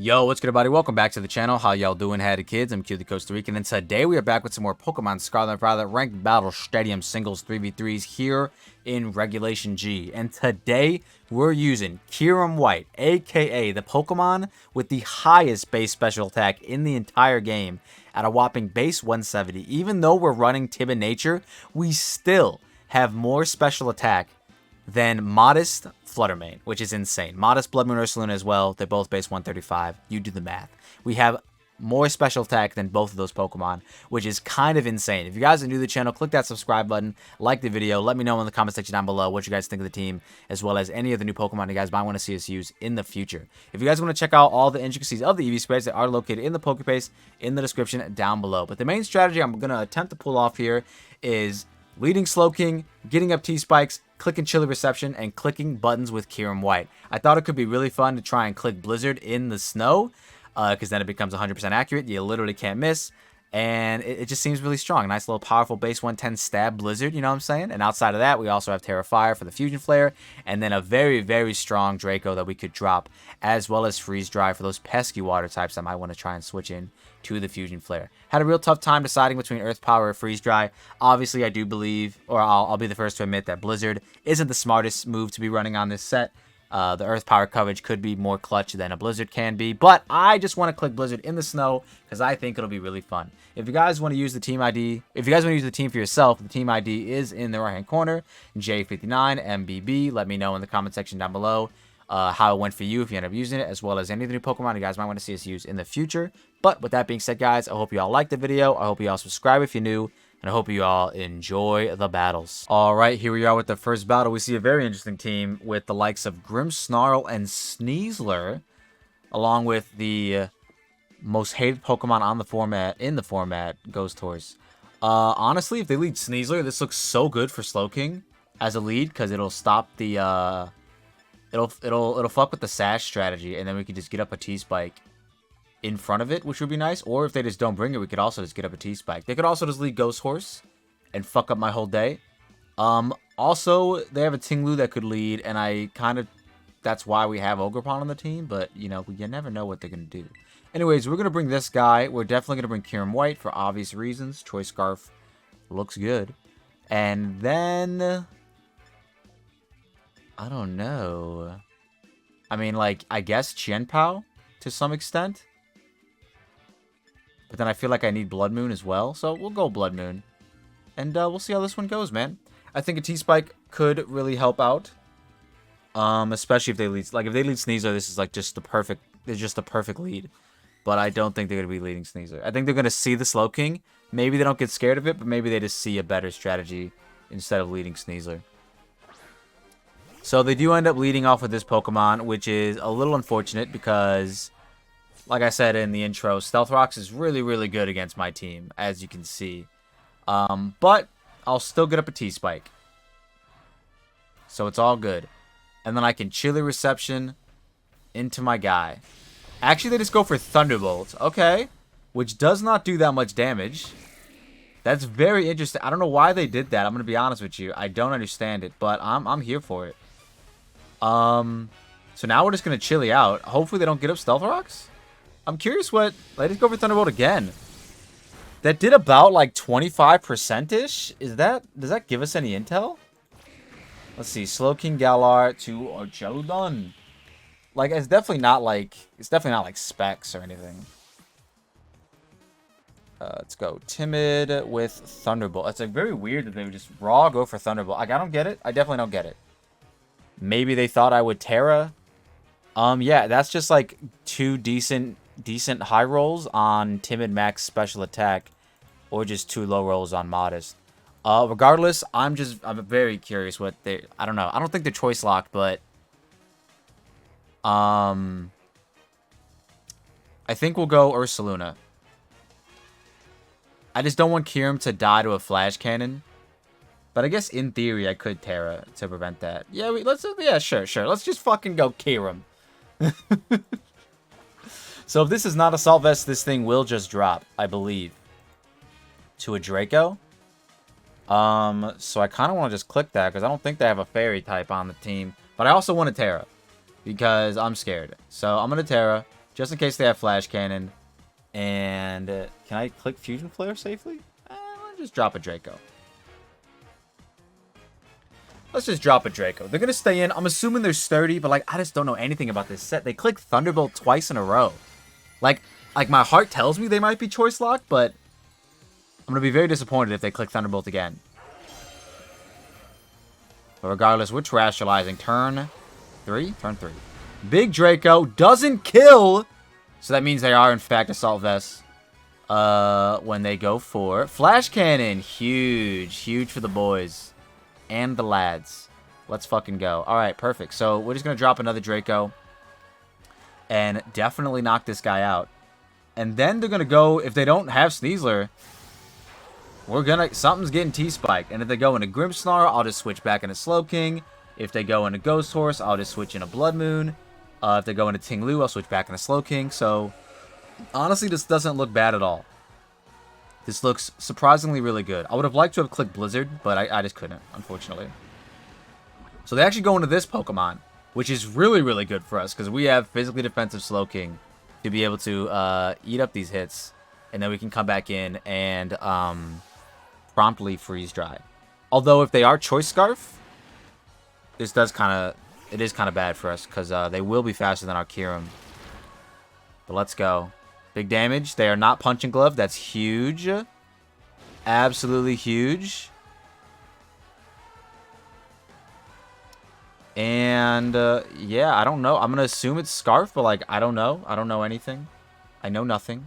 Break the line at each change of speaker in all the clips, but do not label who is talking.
Yo, what's good, everybody? Welcome back to the channel. How y'all doing, Hattie kids? I'm Q the Costa Rican, and today we are back with some more Pokemon Scarlet and Violet Ranked Battle Stadium Singles 3v3s here in Regulation G. And today we're using Kyurem-White, aka the Pokemon with the highest base special attack in the entire game at a whopping base 170. Even though we're running Timid Nature, we still have more special attack than Modest Fluttermane, which is insane. Modest Blood Moon Ursaluna as well. They're both base 135. You do the math. We have more special attack than both of those Pokemon, which is kind of insane. If you guys are new to the channel, click that subscribe button, like the video, let me know in the comment section down below what you guys think of the team, as well as any of the new Pokemon you guys might want to see us use in the future. If you guys want to check out all the intricacies of the EV spreads, they are located in the Pokepaste in the description down below. But the main strategy I'm going to attempt to pull off here is leading Slowking, getting up T-Spikes, clicking Chilly Reception, and clicking buttons with Kyurem-White. I thought it could be really fun to try and click Blizzard in the snow, because then it becomes 100% accurate. You literally can't miss, and it just seems really strong. Nice little powerful base 110 stab Blizzard, you know what I'm saying? And outside of that, we also have Terra Fire for the Fusion Flare, and then a very, very strong Draco that we could drop, as well as Freeze Dry for those pesky water types that might want to try and switch in to the Fusion Flare. Had a real tough time deciding between Earth Power or Freeze Dry. Obviously, I do believe, or I'll be the first to admit, that Blizzard isn't the smartest move to be running on this set. The Earth Power coverage could be more clutch than a Blizzard can be, but I just want to click Blizzard in the snow because I think it'll be really fun. If you guys want to use the team ID, if you guys want to use the team for yourself, the team ID is in the right-hand corner, J59MBB. Let me know in the comment section down below how it went for you if you end up using it, as well as any of the new Pokemon you guys might want to see us use in the future. But with that being said, guys, I hope you all liked the video. I hope you all subscribe if you're new, and I hope you all enjoy the battles. All right, here we are with the first battle. We see a very interesting team with the likes of Grimmsnarl and Sneasler, along with the most hated Pokemon on the format, Ghost Horse. Honestly, if they lead Sneasler, this looks so good for Slowking as a lead, because it'll stop the It'll fuck with the sash strategy, and then we can just get up a T-Spike in front of it, which would be nice. Or if they just don't bring it, we could also just get up a T-Spike. They could also just lead Ghost Horse and fuck up my whole day. Also, they have a Tinglu that could lead, and that's why we have Ogerpon on the team, but, you know, you never know what they're going to do. Anyways, we're going to bring this guy. We're definitely going to bring Kyurem-White for obvious reasons. Choice Scarf looks good. And then I don't know. I mean, like, I guess Chien-Pao to some extent. But then I feel like I need Blood Moon as well. So we'll go Blood Moon. And we'll see how this one goes, man. I think a T-Spike could really help out. Especially if they lead, like, if they lead Sneasler, this is like just the perfect lead. But I don't think they're going to be leading Sneasler. I think they're going to see the Slowking. Maybe they don't get scared of it, but maybe they just see a better strategy instead of leading Sneasler. So they do end up leading off with this Pokemon, which is a little unfortunate because, like I said in the intro, Stealth Rocks is really, really good against my team, as you can see. But I'll still get up a T-Spike. So it's all good. And then I can Chilly Reception into my guy. Actually, they just go for Thunderbolt. Okay. Which does not do that much damage. That's very interesting. I don't know why they did that. I'm going to be honest with you. I don't understand it, but I'm here for it. So now we're just going to Chilly out. Hopefully they don't get up Stealth Rocks. I'm curious what... Let's go for Thunderbolt again. That did about like 25%-ish. Does that give us any intel? Let's see. Slowking Galar to Archeludon. Like, it's definitely not like Specs or anything. Let's go Timid with Thunderbolt. It's like very weird that they would just raw go for Thunderbolt. Like, I don't get it. I definitely don't get it. Maybe they thought I would Terra. Yeah, that's just like two decent high rolls on Timid Max special attack, or just two low rolls on Modest. Regardless, I'm very curious what they... I don't know. I don't think they're choice locked, but I think we'll go Ursaluna. I just don't want Kyurem to die to a Flash Cannon. But I guess in theory I could Terra to prevent that. Yeah, yeah, sure. Let's just fucking go Kyurem. So if this is not Assault Vest, this thing will just drop, I believe, to a Draco. So I kind of want to just click that because I don't think they have a Fairy type on the team. But I also want a Terra because I'm scared. So I'm going to Terra. just in case they have Flash Cannon. And can I click Fusion Flare safely? Let's just drop a Draco. Let's just drop a Draco. They're going to stay in. I'm assuming they're sturdy, but, like, I just don't know anything about this set. They click Thunderbolt twice in a row. Like my heart tells me they might be Choice Lock, but I'm going to be very disappointed if they click Thunderbolt again. But regardless, we're Terrestrializing. Turn 3? Turn 3. Big Draco doesn't kill. So that means they are, in fact, Assault Vest. When they go for Flash Cannon. Huge. Huge for the boys. And the lads. Let's fucking go. Alright, perfect. So we're just going to drop another Draco. And definitely knock this guy out. And then they're going to go, if they don't have Sneasler, something's getting T-Spiked. And if they go into Grimmsnarl, I'll just switch back into Slowking. If they go into Ghost Horse, I'll just switch into Blood Moon. If they go into Ting-Lu, I'll switch back into Slowking. So, honestly, this doesn't look bad at all. This looks surprisingly really good. I would have liked to have clicked Blizzard, but I just couldn't, unfortunately. So they actually go into this Pokemon, which is really, really good for us, because we have physically defensive Slowking to be able to eat up these hits, and then we can come back in and promptly freeze dry. Although if they are Choice Scarf, this does it is kind of bad for us, because they will be faster than our Kyurem. But let's go. Big damage. They are not Punching Glove. That's huge. Absolutely huge. And, yeah, I don't know. I'm going to assume it's Scarf, but, like, I don't know. I don't know anything. I know nothing.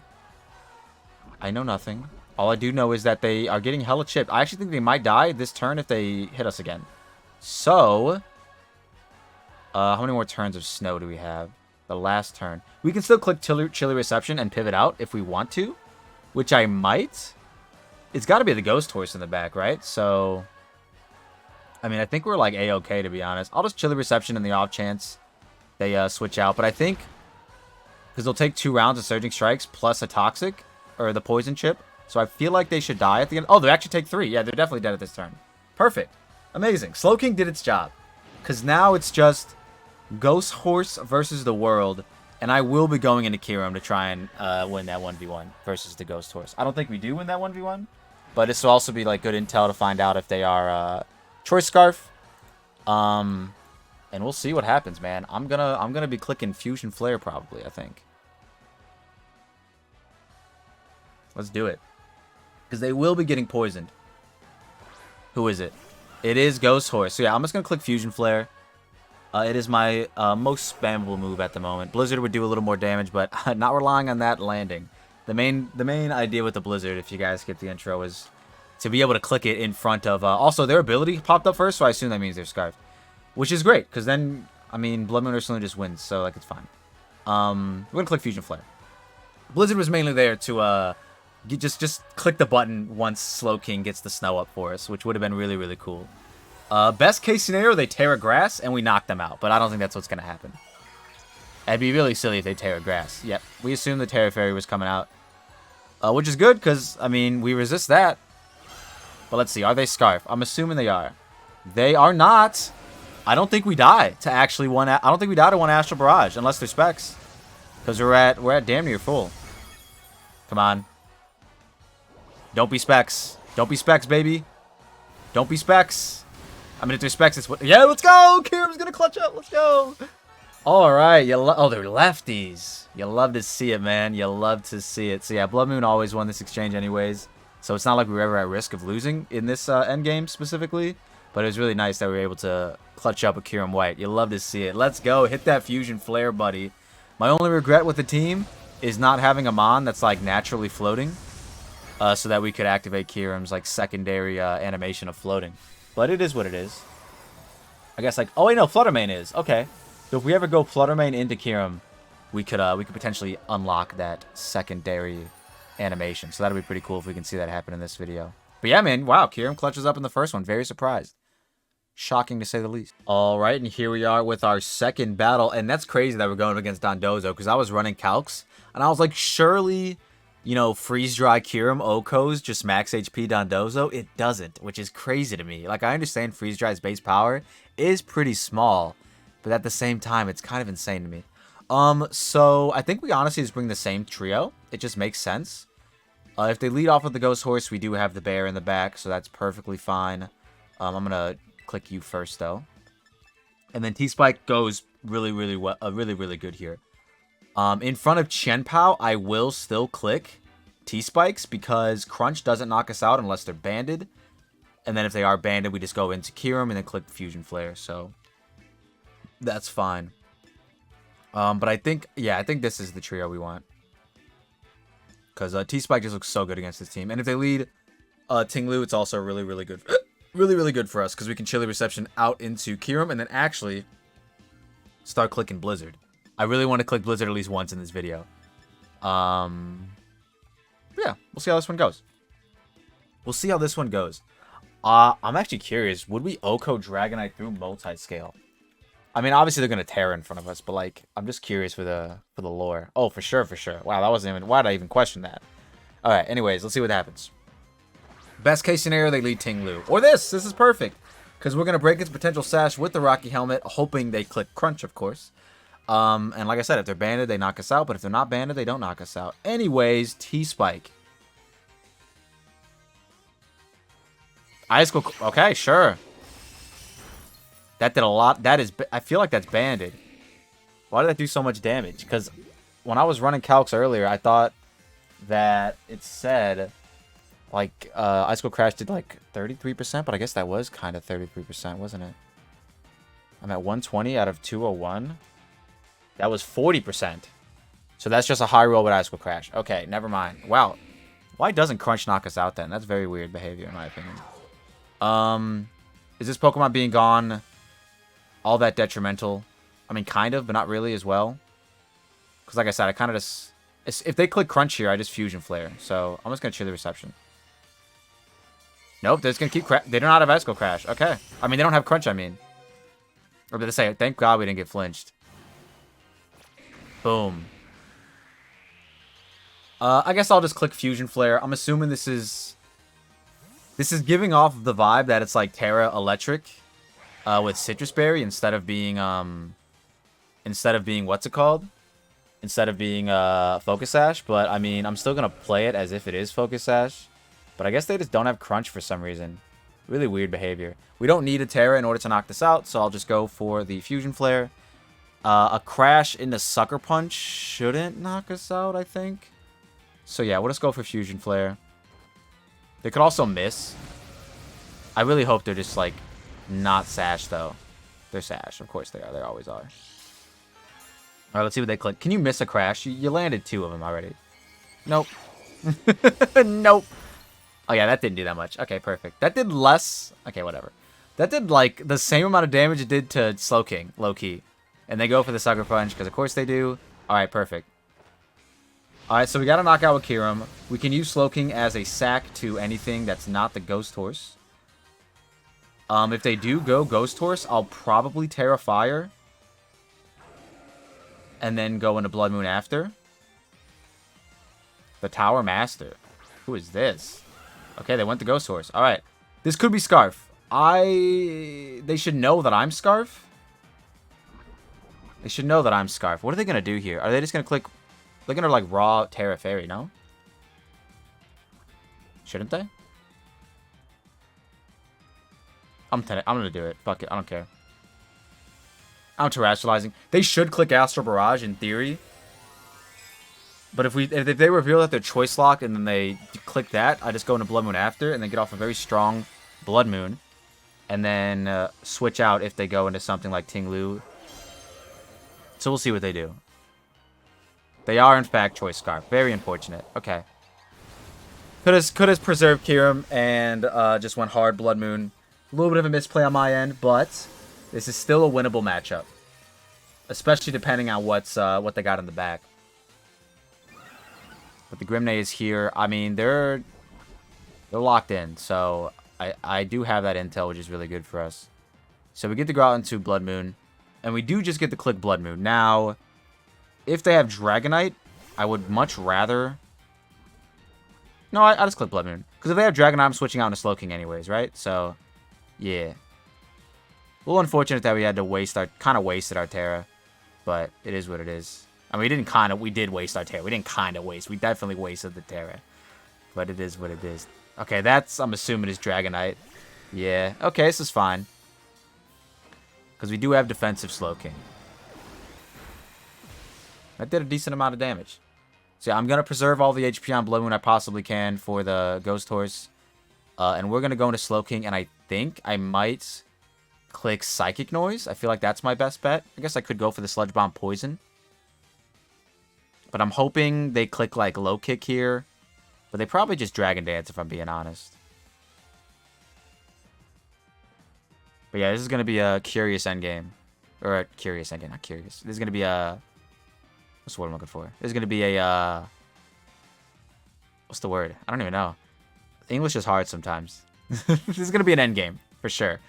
I know nothing. All I do know is that they are getting hella chipped. I actually think they might die this turn if they hit us again. So, how many more turns of Snow do we have? The last turn. We can still click Chilly Reception and pivot out if we want to, which I might. It's got to be the Ghost Horse in the back, right? So, I mean, I think we're like A-okay, to be honest. I'll just Chilly Reception in the off chance they switch out. But I think, because they'll take 2 rounds of Surging Strikes plus a Toxic, or the Poison Chip. So I feel like they should die at the end. Oh, they actually take 3. Yeah, they're definitely dead at this turn. Perfect. Amazing. Slowking did its job. Because now it's just Ghost Horse versus the world. And I will be going into Kyurem to try and win that 1v1 versus the Ghost Horse. I don't think we do win that 1v1. But this will also be like good intel to find out if they are Choice Scarf. And we'll see what happens, man. I'm gonna be clicking Fusion Flare probably, I think. Let's do it. Because they will be getting poisoned. Who is it? It is Ghost Horse. So yeah, I'm just going to click Fusion Flare. It is my most spammable move at the moment. Blizzard would do a little more damage, but not relying on that landing. The main idea with the Blizzard, if you guys get the intro, is to be able to click it in front of... also, their ability popped up first, so I assume that means they're Scarfed. Which is great, because then, I mean, Blood Moon Ursuline just wins, so like it's fine. We're going to click Fusion Flare. Blizzard was mainly there to... just click the button once Slowking gets the snow up for us, which would have been really, really cool. Best case scenario, they Terra Grass and we knock them out, but I don't think that's what's going to happen. It'd be really silly if they Terra Grass. Yep, we assumed the Terra Fairy was coming out, which is good because, I mean, we resist that. But let's see, are they Scarf? I'm assuming they are. They are not. I don't think we die to actually one. I don't think we die to one Astral Barrage unless they're Specs, because we're at damn near full. Come on. Don't be Specs. Don't be Specs, baby. Don't be Specs. I mean, if they're Specs, it's what... Yeah, let's go! Kyurem's gonna clutch up. Let's go! Alright. Oh, they're lefties. You love to see it, man. You love to see it. So, yeah, Blood Moon always won this exchange anyways. So, it's not like we were ever at risk of losing in this endgame specifically. But it was really nice that we were able to clutch up a Kyurem-White. You love to see it. Let's go. Hit that Fusion Flare, buddy. My only regret with the team is not having a Mon that's, like, naturally floating. So that we could activate Kyurem's like secondary animation of floating. But it is what it is. I guess like, oh wait, no, Fluttermane is. Okay. So if we ever go Fluttermane into Kyurem, we could potentially unlock that secondary animation. So that'll be pretty cool if we can see that happen in this video. But yeah, man, wow, Kyurem clutches up in the first one. Very surprised. Shocking to say the least. All right, and here we are with our second battle. And that's crazy that we're going against Dondozo, because I was running calcs and I was like, surely... you know, Freeze Dry Kyurem Okos just max HP Dondozo. It doesn't, which is crazy to me. Like, I understand Freeze Dry's base power is pretty small, but at the same time, it's kind of insane to me. So I think we honestly just bring the same trio. It just makes sense. If they lead off with the Ghost Horse, we do have the bear in the back, so that's perfectly fine. I'm gonna click you first though. And then T-Spike goes really good here. In front of Chien-Pao, I will still click T-Spikes because Crunch doesn't knock us out unless they're banded. And then if they are banded, we just go into Kyurem and then click Fusion Flare. So that's fine. But I think this is the trio we want. Because T-Spike just looks so good against this team. And if they lead Ting-Lu, it's also really good. Really good for us. Because we can Chilly Reception out into Kyurem and then actually start clicking Blizzard. I really want to click Blizzard at least once in this video. Yeah, we'll see how this one goes. I'm actually curious. Would we Oko Dragonite through Multiscale? I mean, obviously they're gonna Terra in front of us, but like, I'm just curious for the lore. Oh, for sure. Wow, that wasn't even. Why did I even question that? All right. Anyways, let's see what happens. Best case scenario, they lead Ting-Lu, or this. This is perfect because we're gonna break its potential sash with the Rocky Helmet, hoping they click Crunch, of course. And like I said, if they're banded, they knock us out. But if they're not banded, they don't knock us out. Anyways, T-Spike. Ice School. Okay, sure. That did a lot. I feel like that's banded. Why did that do so much damage? Because when I was running calcs earlier, I thought that it said like Ice School Crash did like 33%, but I guess that was kind of 33%, wasn't it? I'm at 120 out of 201. That was 40%. So that's just a high roll with Ice School Crash. Okay, never mind. Wow. Why doesn't Crunch knock us out then? That's very weird behavior in my opinion. Is this Pokemon being gone all that detrimental? I mean, kind of, but not really as well. Because like I said, I kind of just... If they click Crunch here, I just Fusion Flare. So I'm just going to Chilly Reception. Nope, they're just going to keep... They do not have Ice School Crash. Okay. I mean, they don't have Crunch, I mean. Or did I say, thank God we didn't get flinched. Boom. I guess I'll just click Fusion Flare. I'm assuming this is giving off the vibe that it's like Terra Electric with Citrus Berry instead of being what's it called? Instead of being Focus Sash. But I mean, I'm still gonna play it as if it is Focus Sash. But I guess they just don't have Crunch for some reason. Really weird behavior. We don't need a Terra in order to knock this out, so I'll just go for the Fusion Flare. A Crash into Sucker Punch shouldn't knock us out, I think. So yeah, we'll just go for Fusion Flare. They could also miss. I really hope they're just, like, not Sash, though. They're Sash. Of course they are. They always are. All right, let's see what they click. Can you miss a Crash? You landed 2 of them already. Nope. Nope. Oh, yeah, that didn't do that much. Okay, perfect. That did less. Okay, whatever. That did, like, the same amount of damage it did to Slowking, low-key. And they go for the Sucker Punch, because of course they do. All right, perfect. Alright, so we got to knock out with Kyurem. We can use Slowking as a sack to anything that's not the Ghost Horse. If they do go Ghost Horse, I'll probably Terra Fire. And then go into Blood Moon after. The Tower Master. Who is this? Okay, they went to Ghost Horse. Alright. This could be Scarf. They should know that I'm Scarf. They should know that I'm Scarf. What are they going to do here? Are they just going to click... They're going to, like, raw Terra Fairy, no? Shouldn't they? I'm going to do it. Fuck it. I don't care. I'm terrestrializing. They should click Astral Barrage in theory. But if they reveal that they're Choice Locked and then they click that, I just go into Blood Moon after and then get off a very strong Blood Moon. And then switch out if they go into something like Ting-Lu. So we'll see what they do. They are, in fact, Choice Scarf. Very unfortunate. Okay. Could have preserved Kyurem and just went hard Blood Moon. A little bit of a misplay on my end, but this is still a winnable matchup. Especially depending on what they got in the back. But the Grimnay is here. I mean, they're locked in. So I do have that intel, which is really good for us. So we get to go out into Blood Moon. And we do just get to click Blood Moon. Now... If they have Dragonite, I would much rather... No, I just click Blood Moon. Because if they have Dragonite, I'm switching out into Slowking anyways, right? So, yeah. A little unfortunate that we had to kind of wasted our Terra. But it is what it is. I mean, we did waste our Terra. We didn't kind of waste. We definitely wasted the Terra. But it is what it is. Okay, that's, I'm assuming, is Dragonite. Yeah. Okay, this is fine. Because we do have defensive Slowking. That did a decent amount of damage. So yeah, I'm going to preserve all the HP on Blood Moon I possibly can for the Ghost Horse. And we're going to go into Slowking, and I think I might click Psychic Noise. I feel like that's my best bet. I guess I could go for the Sludge Bomb Poison. But I'm hoping they click, like, Low Kick here. But they probably just Dragon Dance, if I'm being honest. But yeah, this is going to be a curious endgame. Or a curious endgame, not curious. This is going to be a... What's the word I'm looking for? This is going to be a... What's the word? I don't even know. English is hard sometimes. This is going to be an endgame, for sure.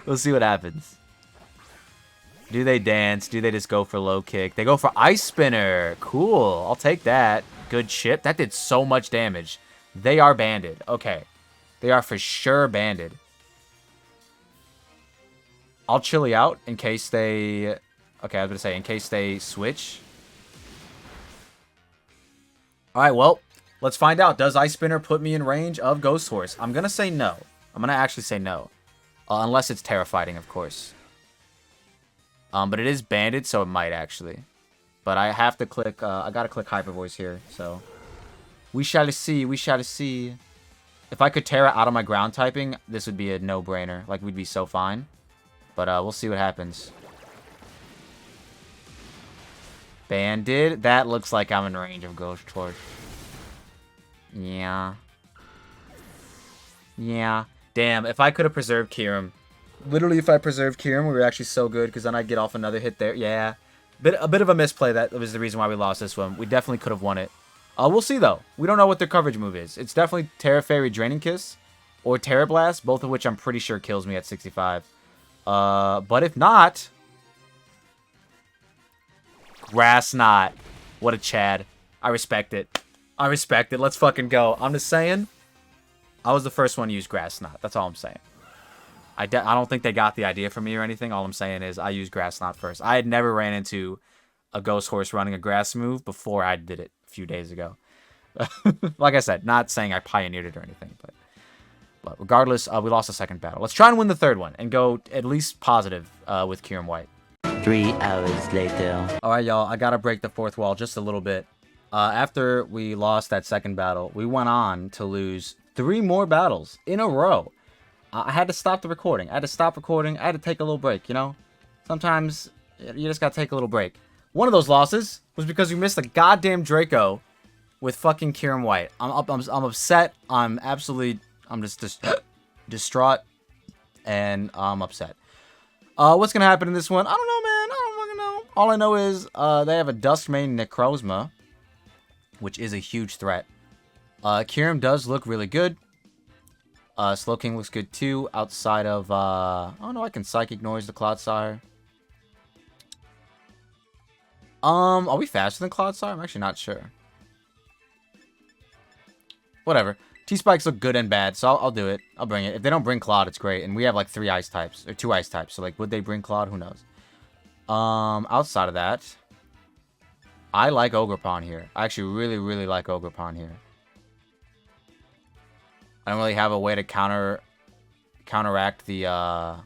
We'll see what happens. Do they dance? Do they just go for low kick? They go for Ice Spinner. Cool. I'll take that. Good shit. That did so much damage. They are banded. Okay. They are for sure banded. I'll Chilly out in case they... Okay, I was going to say, in case they switch. Alright, well, let's find out. Does Ice Spinner put me in range of Ghost Horse? I'm going to say no. I'm going to actually say no. Unless it's Terrifying, of course. But it is banded, so it might actually. But I have to click, I gotta click Hyper Voice here, so. We shall see, we shall see. If I could Terra out of my ground typing, this would be a no-brainer. Like, we'd be so fine. But, we'll see what happens. Banded? That looks like I'm in range of Ghost Horse. Yeah. Yeah. Damn, if I could have preserved Kyurem. Literally, if I preserved Kyurem, we were actually so good, because then I'd get off another hit there. Yeah. A bit of a misplay. That was the reason why we lost this one. We definitely could have won it. We'll see, though. We don't know what their coverage move is. It's definitely Terra Fairy Draining Kiss or Terra Blast, both of which I'm pretty sure kills me at 65. But if not... Grass Knot. What a Chad. I respect it. I respect it. Let's fucking go. I'm just saying, I was the first one to use Grass Knot. That's all I'm saying. I don't think they got the idea from me or anything. All I'm saying is I used Grass Knot first. I had never ran into a Ghost Horse running a Grass move before I did it a few days ago. Like I said, not saying I pioneered it or anything. But regardless, we lost the second battle. Let's try and win the third one and go at least positive with Kyurem-White.
3 hours later.
Alright, y'all. I gotta break the fourth wall just a little bit. After we lost that second battle, we went on to lose 3 more battles in a row. I had to stop the recording. I had to stop recording. I had to take a little break, you know? Sometimes you just gotta take a little break. One of those losses was because we missed a goddamn Draco with fucking Kyurem-White. I'm upset. I'm just distraught. And I'm upset. What's gonna happen in this one? I don't know, man. I don't fucking know. All I know is they have a Duskmane Necrozma, which is a huge threat. Kyurem does look really good. Slowking looks good too, outside of, oh no, I can Psychic Noise the Clodsire. Are we faster than Clodsire? I'm actually not sure. Whatever. T-Spikes look good and bad, so I'll do it. I'll bring it. If they don't bring Clod, it's great. And we have like 3 ice types, or 2 ice types, so like, would they bring Clod? Who knows? Outside of that, I like Ogerpon here. I actually really, really like Ogerpon here. I don't really have a way to counteract the,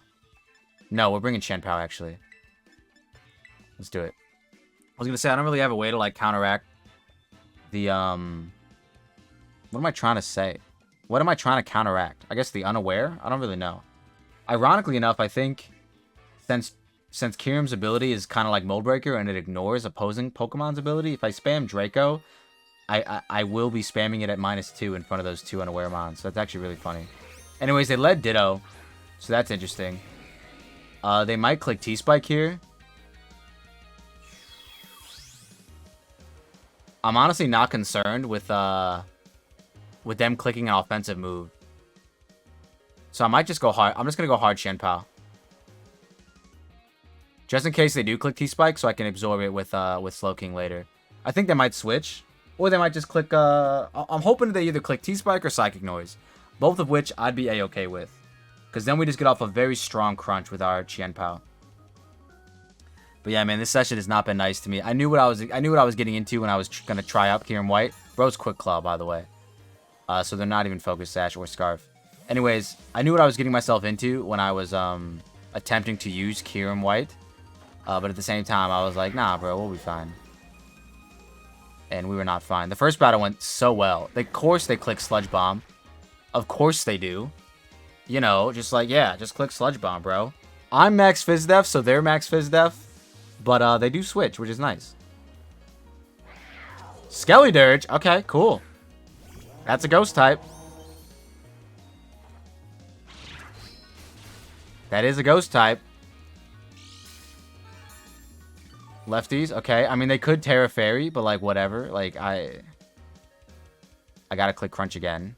No, we're bringing Chien-Pao, actually. Let's do it. I was gonna say, I don't really have a way to, like, counteract the, What am I trying to say? What am I trying to counteract? I guess the Unaware? I don't really know. Ironically enough, I think, since Kyurem's ability is kind of like Mold Breaker and it ignores opposing Pokemon's ability, if I spam Draco... I will be spamming it at -2 in front of those 2 Unaware Mons. So that's actually really funny. Anyways, they led Ditto. So that's interesting. They might click T-Spike here. I'm honestly not concerned with them clicking an offensive move. So I might just go hard. I'm just going to go hard Chien-Pao. Just in case they do click T-Spike so I can absorb it with Slowking later. I think they might switch. Or they might just click, I'm hoping they either click T-Spike or Psychic Noise. Both of which I'd be A-okay with. Because then we just get off a very strong crunch with our Chien-Pao. But yeah, man, this session has not been nice to me. I knew what I was getting into when I was gonna try out Kyurem-White. Bro's Quick Claw, by the way. So they're not even Focus Sash or Scarf. Anyways, I knew what I was getting myself into when I was attempting to use Kyurem-White. But at the same time, I was like, nah, bro, we'll be fine. And we were not fine. The first battle went so well. Of course they click Sludge Bomb. Of course they do. You know, just like, yeah, just click Sludge Bomb, bro. I'm max Fizz Def, so they're max Fizz Def. But they do switch, which is nice. Skelly Dirge. Okay, cool. That's a ghost type. That is a ghost type. Lefties, okay. I mean, they could Terra Fairy, but like whatever. Like I gotta click Crunch again.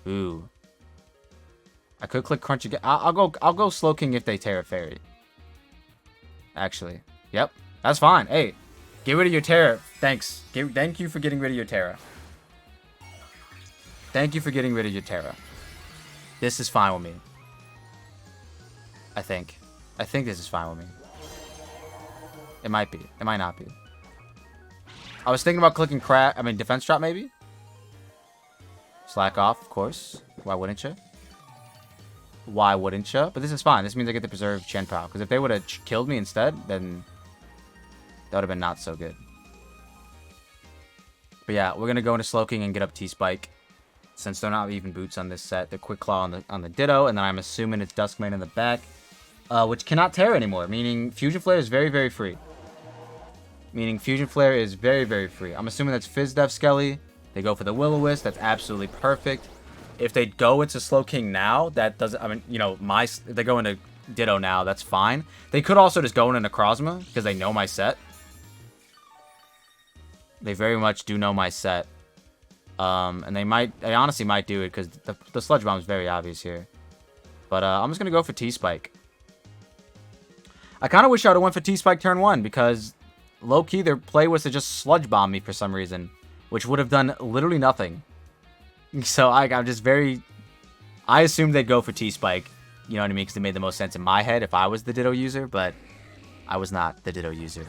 Ooh. I could click Crunch again. I'll go Slowking if they Terra Fairy. Actually. Yep. That's fine. Hey. Get rid of your Terra. Thanks. Thank you for getting rid of your Terra. Thank you for getting rid of your Terra. This is fine with me. I think this is fine with me. It might be. It might not be. I was thinking about clicking Defense Drop maybe? Slack off, of course. Why wouldn't you? Why wouldn't you? But this is fine. This means I get to preserve Chien-Pao. Because if they would have killed me instead, then that would have been not so good. But yeah, we're going to go into Slowking and get up T-Spike. Since they're not even boots on this set. They're Quick Claw on the Ditto. And then I'm assuming it's Duskmane in the back. Which cannot tear anymore. Meaning Fusion Flare is very, very free. I'm assuming that's Fizz Def Skelly. They go for the Will-O-Wisp. That's absolutely perfect. If they go into Slowking now, that doesn't... I mean, you know, if they go into Ditto now, that's fine. They could also just go into Necrozma, because they know my set. They very much do know my set. And they honestly might do it, because the Sludge Bomb is very obvious here. But I'm just going to go for T-Spike. I kind of wish I would have went for T-Spike turn 1, because low-key their play was to just Sludge Bomb me for some reason, which would have done literally nothing. So I'm just very... I assumed they'd go for T-Spike, you know what I mean, because it made the most sense in my head if I was the Ditto user, but I was not the Ditto user.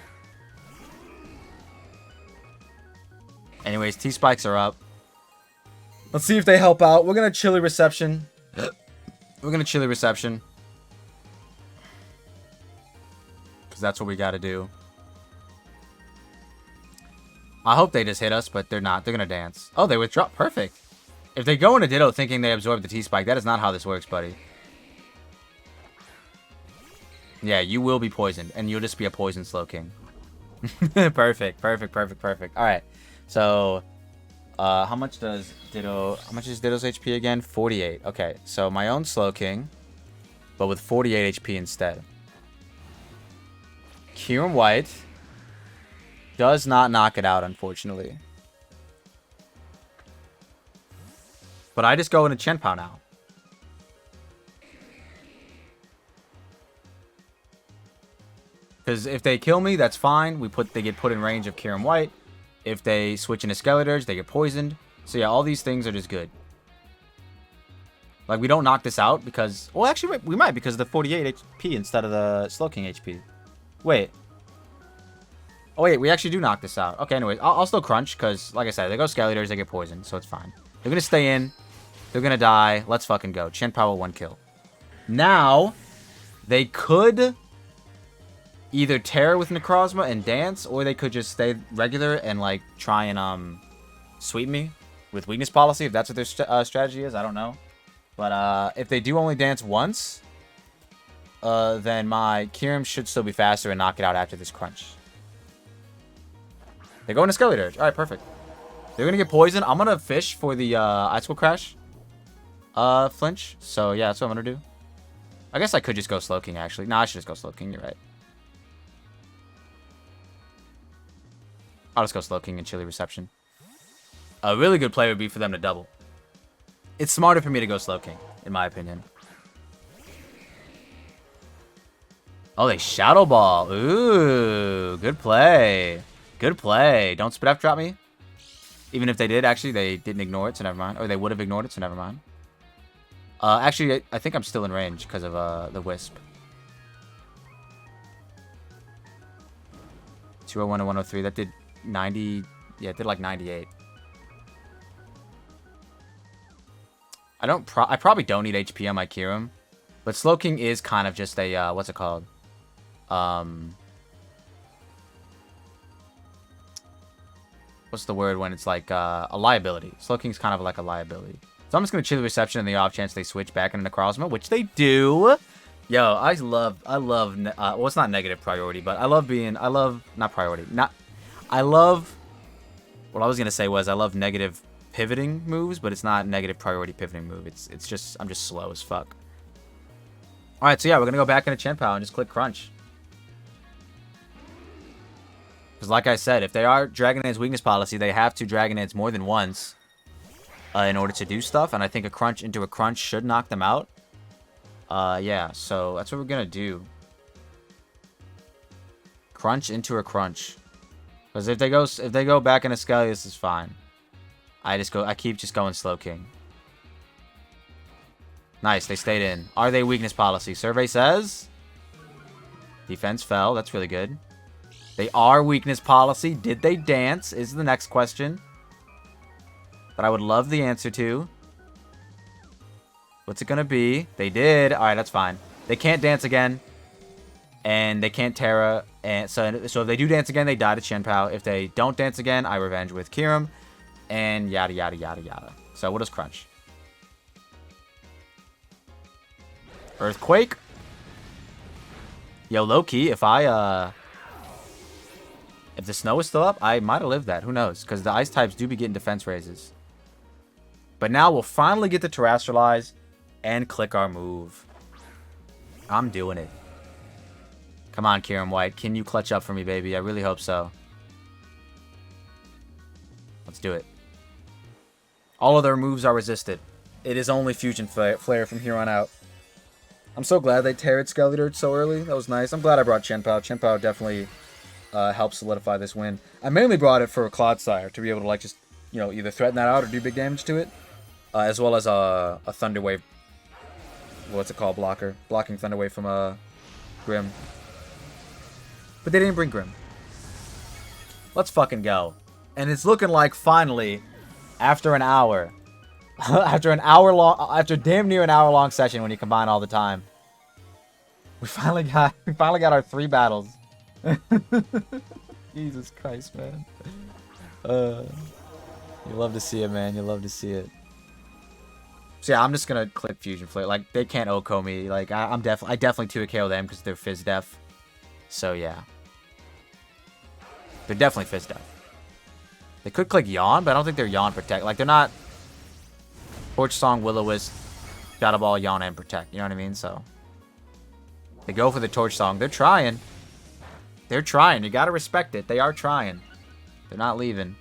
Anyways, T-Spikes are up. Let's see if they help out. We're going to Chilly Reception. Because that's what we got to do. I hope they just hit us, but they're not. They're going to dance. Oh, they withdraw. Perfect. If they go into Ditto thinking they absorb the T-Spike, that is not how this works, buddy. Yeah, you will be poisoned, and you'll just be a poison Slowking. Perfect. All right. So, how much is Ditto's HP again? 48. Okay, so my own Slowking, but with 48 HP instead. Kyurem-White does not knock it out, unfortunately. But I just go into Chien-Pao now. Because if they kill me, that's fine. They get put in range of Kyurem-White. If they switch into Skeledirge, they get poisoned. So yeah, all these things are just good. Like, we don't knock this out because... Well, actually, we might because of the 48 HP instead of the Slowking HP. Wait. Oh, wait, we actually do knock this out. Okay, anyways, I'll still Crunch because, like I said, they go Skeledirge, they get poisoned, so it's fine. They're going to stay in. They're going to die. Let's fucking go. Chien-Pao 1 kill. Now, they could either Terror with Necrozma and dance, or they could just stay regular and, like, try and, sweep me with Weakness Policy, if that's what their strategy is. I don't know. But, if they do only dance once, then my Kyurem should still be faster and knock it out after this Crunch. They go into Skeledirge. Alright, perfect. They're going to get poisoned. I'm going to fish for the Icicle Crash flinch. So, yeah, that's what I'm going to do. I guess I could just go Slowking, actually. Nah, I should just go Slowking. You're right. I'll just go Slowking and Chilly Reception. A really good play would be for them to double. It's smarter for me to go Slowking, in my opinion. Oh, they Shadow Ball. Ooh, good play. Good play. Don't Spit F drop me. Even if they did, actually, they didn't ignore it, so never mind. Or they would have ignored it, so never mind. Actually, I think I'm still in range because of the Wisp. 201 and 103. That did 90. Yeah, it did like 98. I probably don't need HP on my Kyurem. But Slowking is kind of just a, what's it called? What's the word when it's like a liability? Slowking's kind of like a liability. So I'm just going to chill the reception in the off chance they switch back into Necrozma, which they do. Yo, I love, well, it's not negative priority, but I love, not priority, I love, what I was going to say was I love negative pivoting moves, but it's not negative priority pivoting move. It's just, I'm just slow as fuck. Alright, so yeah, we're going to go back into Chien-Pao and just click Crunch. Because like I said, if they are Dragon Dance's weakness policy, they have to Dragon Dance more than once in order to do stuff. And I think a Crunch into a Crunch should knock them out. Yeah, so that's what we're going to do. Crunch into a Crunch. Because if they go back into Skellius, it's fine. I keep just going Slowking. Nice, they stayed in. Are they weakness policy? Survey says defense fell. That's really good. They are weakness policy. Did they dance? Is the next question. But I would love the answer to. What's it going to be? They did. All right, that's fine. They can't dance again. And they can't Terra. And so if they do dance again, they die to Chien-Pao. If they don't dance again, I revenge with Kyurem. And yada, yada, yada, yada. So what does Crunch? Earthquake. Yo, low-key, if the snow is still up, I might have lived that. Who knows? Because the ice types do be getting defense raises. But now we'll finally get to Terrestrialize and click our move. I'm doing it. Come on, Kyurem-White. Can you clutch up for me, baby? I really hope so. Let's do it. All of their moves are resisted. It is only Fusion Flare from here on out. I'm so glad they teared Skeletor so early. That was nice. I'm glad I brought Chien-Pao. Chien-Pao definitely helped solidify this win. I mainly brought it for a Clodsire to be able to like just, you know, either threaten that out or do big damage to it. As well as a Thunder Wave. What's it called? Blocker. Blocking Thunder Wave from Grim. But they didn't bring Grim. Let's fucking go. And it's looking like finally, after an hour, after damn near an hour long session when you combine all the time, we finally got our 3 battles. Jesus Christ, man. You love to see it, man. You love to see it. So yeah, I'm just gonna click Fusion Flare. Like, they can't OHKO me. Like, I definitely 2-KO them because they're Fizz Def. So yeah, they're definitely Fizz Def. They could click Yawn, but I don't think they're Yawn Protect. Like, they're not Torch Song, Will-O-Wisp, Shadow Ball, Yawn, and Protect. You know what I mean? So they go for the Torch Song. They're trying. They're trying. You gotta respect it. They are trying. They're not leaving.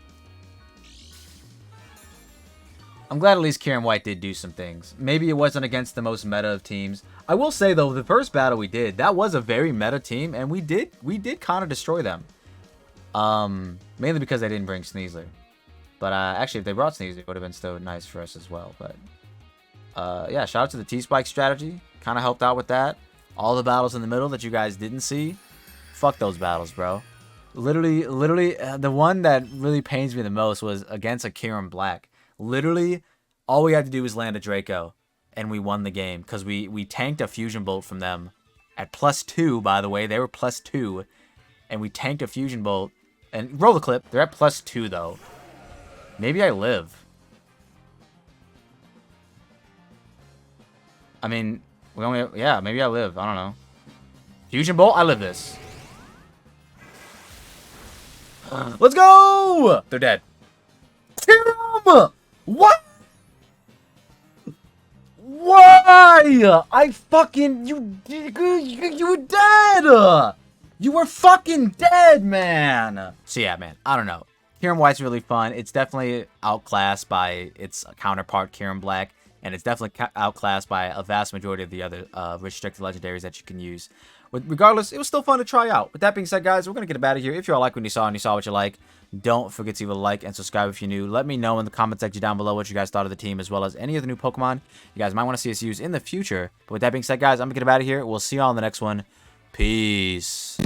I'm glad at least Kyurem-White did do some things. Maybe it wasn't against the most meta of teams. I will say, though, the first battle we did, that was a very meta team, and we did kind of destroy them. Mainly because they didn't bring Sneasler. But actually, if they brought Sneasler, it would have been still nice for us as well. But yeah, shout out to the T-Spike strategy. Kind of helped out with that. All the battles in the middle that you guys didn't see. Fuck those battles, bro. Literally, the one that really pains me the most was against a Kyurem Black. Literally, all we had to do was land a Draco, and we won the game, because we tanked a Fusion Bolt from them at +2, by the way. They were +2, and we tanked a Fusion Bolt. And roll the clip. They're at +2, though. Maybe I live. I mean, yeah, maybe I live. I don't know. Fusion Bolt, I live this. Let's go! They're dead. Kyurem! What? Why? I fucking... You were dead! You were fucking dead, man! So yeah, man, I don't know. Kyurem-White's really fun. It's definitely outclassed by its counterpart, Kyurem Black. And it's definitely outclassed by a vast majority of the other restricted legendaries that you can use. Regardless, it was still fun to try out. With that being said, guys, we're going to get up out of here. If you all like what you saw and you saw what you like, don't forget to leave a like and subscribe if you're new. Let me know in the comment section down below what you guys thought of the team, as well as any of the new Pokemon you guys might want to see us use in the future. But with that being said, guys, I'm going to get up out of here. We'll see you all in the next one. Peace.